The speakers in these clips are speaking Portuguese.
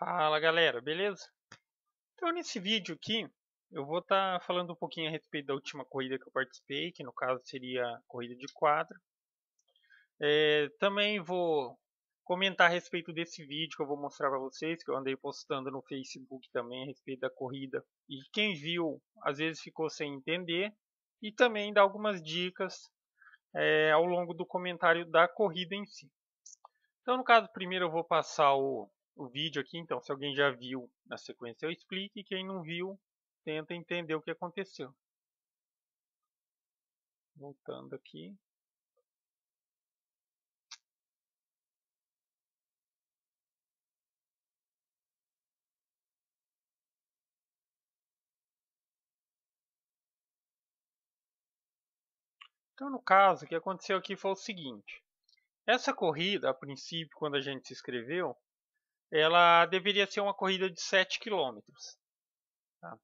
Fala galera, beleza? Então nesse vídeo aqui eu vou estar falando um pouquinho a respeito da última corrida que eu participei, que no caso seria a corrida de quadra. Também vou comentar a respeito desse vídeo que eu vou mostrar para vocês, que eu andei postando no Facebook também a respeito da corrida. E quem viu às vezes ficou sem entender. E também dar algumas dicas ao longo do comentário da corrida em si. Então, no caso, primeiro eu vou passar o vídeo aqui. Então, se alguém já viu, na sequência eu explico. E quem não viu, tenta entender o que aconteceu. Voltando aqui. Então, no caso, o que aconteceu aqui foi o seguinte. Essa corrida, a princípio, quando a gente se inscreveu, ela deveria ser uma corrida de 7 quilômetros. Tá?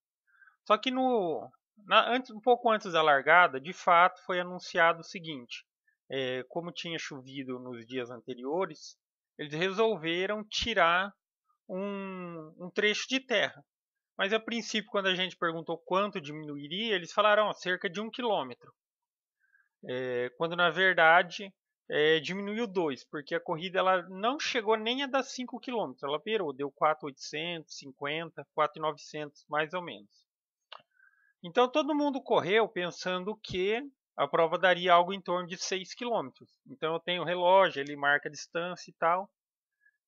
Só que um pouco antes da largada, de fato, foi anunciado o seguinte. Como tinha chovido nos dias anteriores, eles resolveram tirar um trecho de terra. Mas a princípio, quando a gente perguntou quanto diminuiria, eles falaram cerca de 1 quilômetro. Quando na verdade diminuiu 2, porque a corrida ela não chegou nem a dar 5 quilômetros, ela beirou, deu 4.850, 4.900 mais ou menos. Então todo mundo correu pensando que a prova daria algo em torno de 6 quilômetros. Então eu tenho o relógio, ele marca a distância e tal.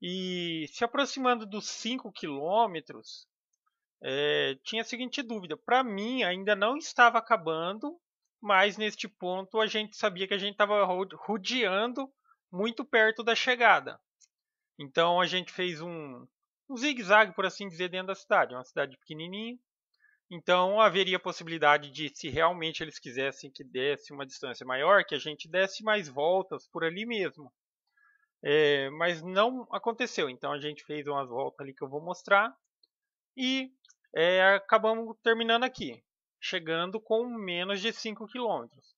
E se aproximando dos 5 quilômetros, tinha a seguinte dúvida. Para mim, ainda não estava acabando, mas neste ponto a gente sabia que a gente estava rodeando muito perto da chegada. Então a gente fez um zigue-zague, por assim dizer, dentro da cidade. Uma cidade pequenininha. Então haveria a possibilidade de, se realmente eles quisessem que desse uma distância maior, que a gente desse mais voltas por ali mesmo. Mas não aconteceu. Então a gente fez umas voltas ali que eu vou mostrar. E acabamos terminando aqui, chegando com menos de 5 quilômetros.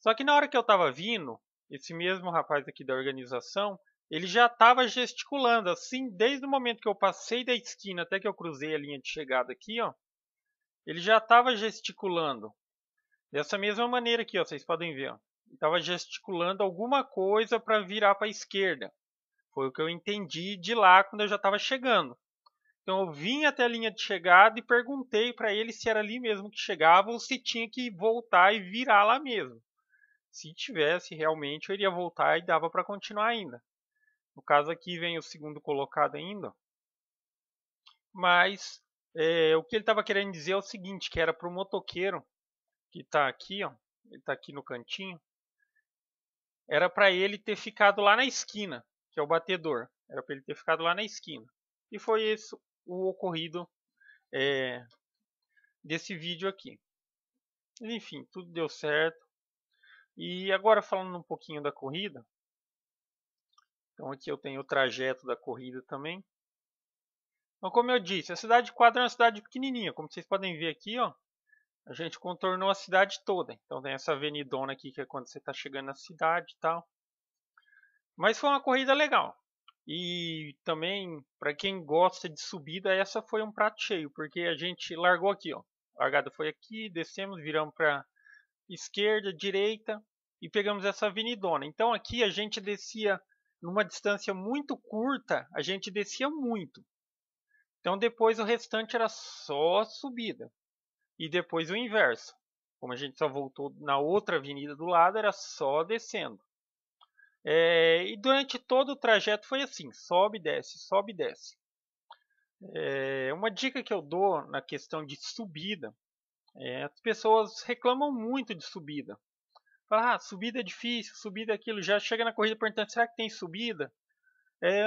Só que na hora que eu estava vindo, esse mesmo rapaz aqui da organização, ele já estava gesticulando, assim, desde o momento que eu passei da esquina até que eu cruzei a linha de chegada aqui, ó, ele já estava gesticulando. Dessa mesma maneira aqui, ó, vocês podem ver. Ele estava gesticulando alguma coisa para virar para a esquerda. Foi o que eu entendi de lá quando eu já estava chegando. Então eu vim até a linha de chegada e perguntei para ele se era ali mesmo que chegava ou se tinha que voltar e virar lá mesmo. Se tivesse, realmente eu iria voltar e dava para continuar ainda. No caso aqui vem o segundo colocado ainda. Mas o que ele estava querendo dizer é o seguinte, que era para o motoqueiro que está aqui, ó, ele está aqui no cantinho, era para ele ter ficado lá na esquina, que é o batedor. Era para ele ter ficado lá na esquina. E foi esse o ocorrido desse vídeo aqui. Enfim, tudo deu certo. E agora falando um pouquinho da corrida. Então aqui eu tenho o trajeto da corrida também. Então, como eu disse, a cidade de Quadra é uma cidade pequenininha. Como vocês podem ver aqui, ó, a gente contornou a cidade toda. Então tem essa avenidona aqui que é quando você está chegando na cidade e tal. Mas foi uma corrida legal. E também, para quem gosta de subida, essa foi um prato cheio. Porque a gente largou aqui, ó. A largada foi aqui, descemos, viramos para esquerda, direita e pegamos essa avenidona. Então aqui a gente descia numa distância muito curta, a gente descia muito. Então depois o restante era só subida. E depois o inverso. Como a gente só voltou na outra avenida do lado, era só descendo. E durante todo o trajeto foi assim, sobe e desce, sobe e desce. Uma dica que eu dou na questão de subida, as pessoas reclamam muito de subida. Fala, subida é difícil, subida é aquilo. Já chega na corrida perguntando, será que tem subida?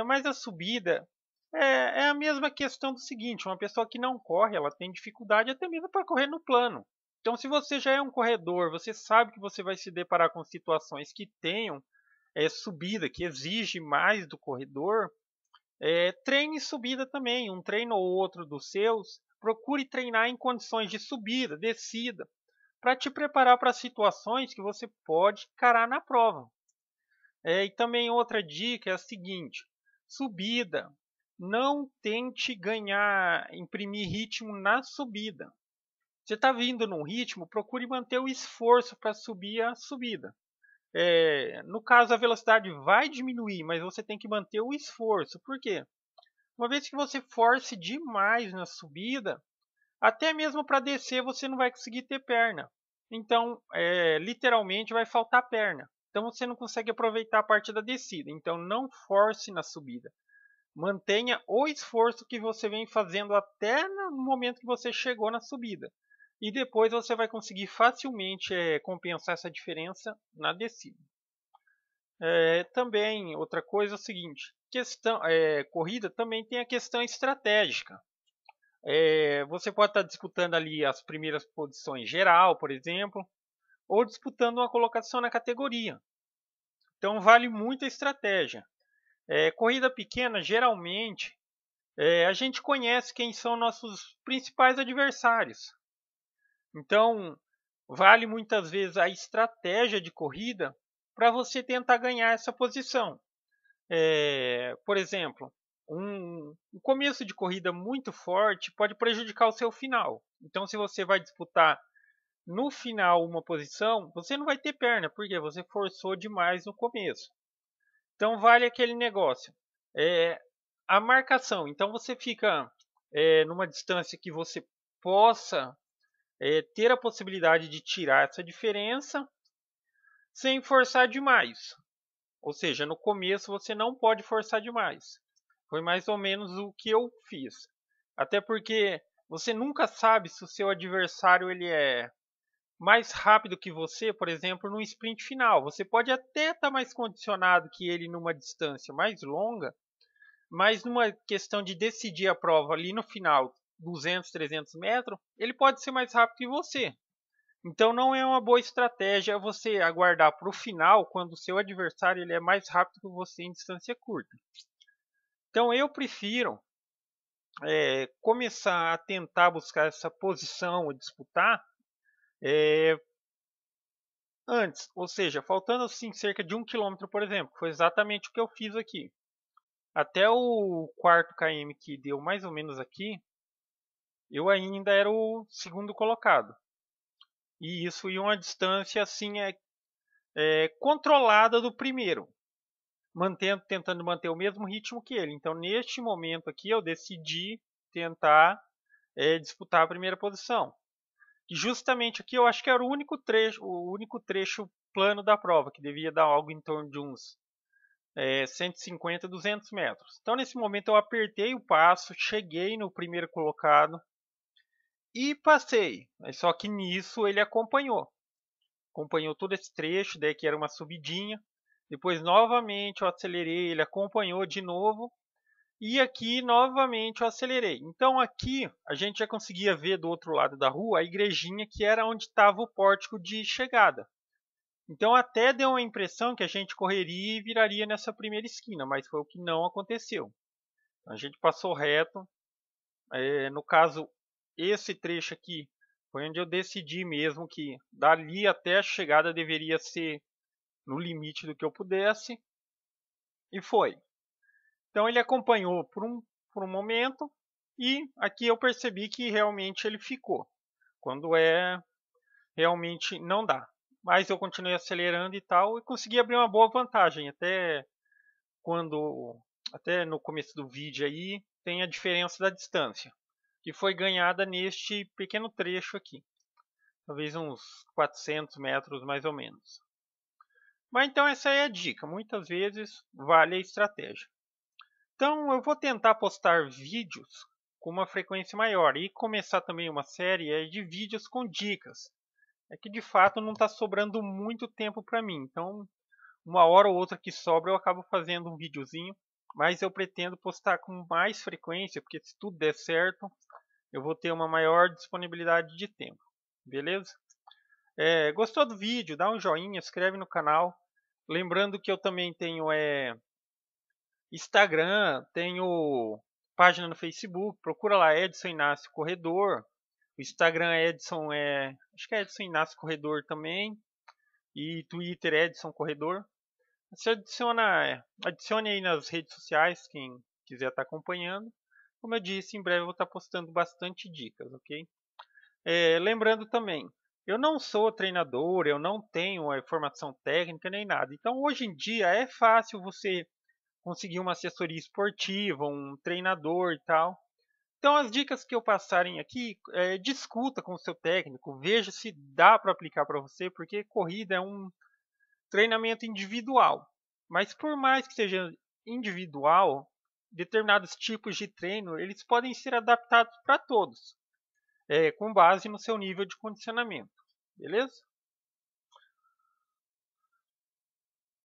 Mas a subida é a mesma questão do seguinte, uma pessoa que não corre, ela tem dificuldade até mesmo para correr no plano. Então, se você já é um corredor, você sabe que você vai se deparar com situações que tenham subida, que exige mais do corredor, treine subida também, um treino ou outro dos seus. Procure treinar em condições de subida, descida, para te preparar para situações que você pode encarar na prova. E também outra dica é a seguinte, subida não tente imprimir ritmo na subida. Você está vindo num ritmo, procure manter o esforço para subir a subida. No caso, a velocidade vai diminuir, mas você tem que manter o esforço. Por quê? Uma vez que você force demais na subida, até mesmo para descer você não vai conseguir ter perna. Então, literalmente vai faltar perna. Então você não consegue aproveitar a parte da descida. Então não force na subida. Mantenha o esforço que você vem fazendo até no momento que você chegou na subida. E depois você vai conseguir facilmente compensar essa diferença na descida. Também, outra coisa é o seguinte, corrida também tem a questão estratégica. Você pode estar disputando ali as primeiras posições geral, por exemplo, ou disputando uma colocação na categoria. Então vale muito a estratégia. Corrida pequena, geralmente, a gente conhece quem são nossos principais adversários. Então, vale muitas vezes a estratégia de corrida para você tentar ganhar essa posição. Por exemplo, um começo de corrida muito forte pode prejudicar o seu final. Então, se você vai disputar no final uma posição, você não vai ter perna, porque você forçou demais no começo. Então, vale aquele negócio. A marcação. Então, você fica numa distância que você possa ter a possibilidade de tirar essa diferença sem forçar demais. Ou seja, no começo você não pode forçar demais. Foi mais ou menos o que eu fiz. Até porque você nunca sabe se o seu adversário ele é mais rápido que você, por exemplo, no sprint final. Você pode até estar mais condicionado que ele numa distância mais longa, mas numa questão de decidir a prova ali no final, 200, 300 metros, ele pode ser mais rápido que você. Então não é uma boa estratégia você aguardar para o final, quando o seu adversário ele é mais rápido que você em distância curta. Então eu prefiro começar a tentar buscar essa posição e disputar antes, ou seja, faltando assim cerca de 1 km, por exemplo, foi exatamente o que eu fiz aqui. Até o quarto km que deu mais ou menos aqui, eu ainda era o segundo colocado. E isso em uma distância assim controlada do primeiro, tentando manter o mesmo ritmo que ele. Então, neste momento aqui, eu decidi tentar disputar a primeira posição. E justamente aqui eu acho que era o único trecho plano da prova, que devia dar algo em torno de uns 150, 200 metros. Então, nesse momento, eu apertei o passo, cheguei no primeiro colocado e passei. Só que nisso ele acompanhou todo esse trecho, daí que era uma subidinha. Depois novamente eu acelerei, ele acompanhou de novo. E aqui novamente eu acelerei. Então aqui a gente já conseguia ver do outro lado da rua a igrejinha que era onde estava o pórtico de chegada. Então até deu uma impressão que a gente correria e viraria nessa primeira esquina, mas foi o que não aconteceu. A gente passou reto. No caso, esse trecho aqui foi onde eu decidi mesmo que dali até a chegada deveria ser no limite do que eu pudesse. E foi. Então ele acompanhou por um momento e aqui eu percebi que realmente ele ficou. Quando realmente não dá. Mas eu continuei acelerando e tal e consegui abrir uma boa vantagem. Até no começo do vídeo aí tem a diferença da distância, que foi ganhada neste pequeno trecho aqui. Talvez uns 400 metros mais ou menos. Mas então essa é a dica. Muitas vezes vale a estratégia. Então eu vou tentar postar vídeos com uma frequência maior e começar também uma série de vídeos com dicas. É que de fato não está sobrando muito tempo para mim, então uma hora ou outra que sobra eu acabo fazendo um videozinho, mas eu pretendo postar com mais frequência, porque se tudo der certo, eu vou ter uma maior disponibilidade de tempo, beleza? Gostou do vídeo? Dá um joinha, se inscreve no canal. Lembrando que eu também tenho Instagram, tenho página no Facebook, procura lá Edson Inácio Corredor. O Instagram acho que é Edson Inácio Corredor também. E Twitter Edson Corredor. Você adicione aí nas redes sociais, quem quiser estar acompanhando. Como eu disse, em breve eu vou estar postando bastante dicas, ok? Lembrando também, eu não sou treinador, eu não tenho formação técnica nem nada. Então, hoje em dia é fácil você conseguir uma assessoria esportiva, um treinador e tal. Então, as dicas que eu passarem aqui, discuta com o seu técnico, veja se dá para aplicar para você, porque corrida é um treinamento individual. Mas por mais que seja individual, determinados tipos de treino, eles podem ser adaptados para todos, com base no seu nível de condicionamento. Beleza?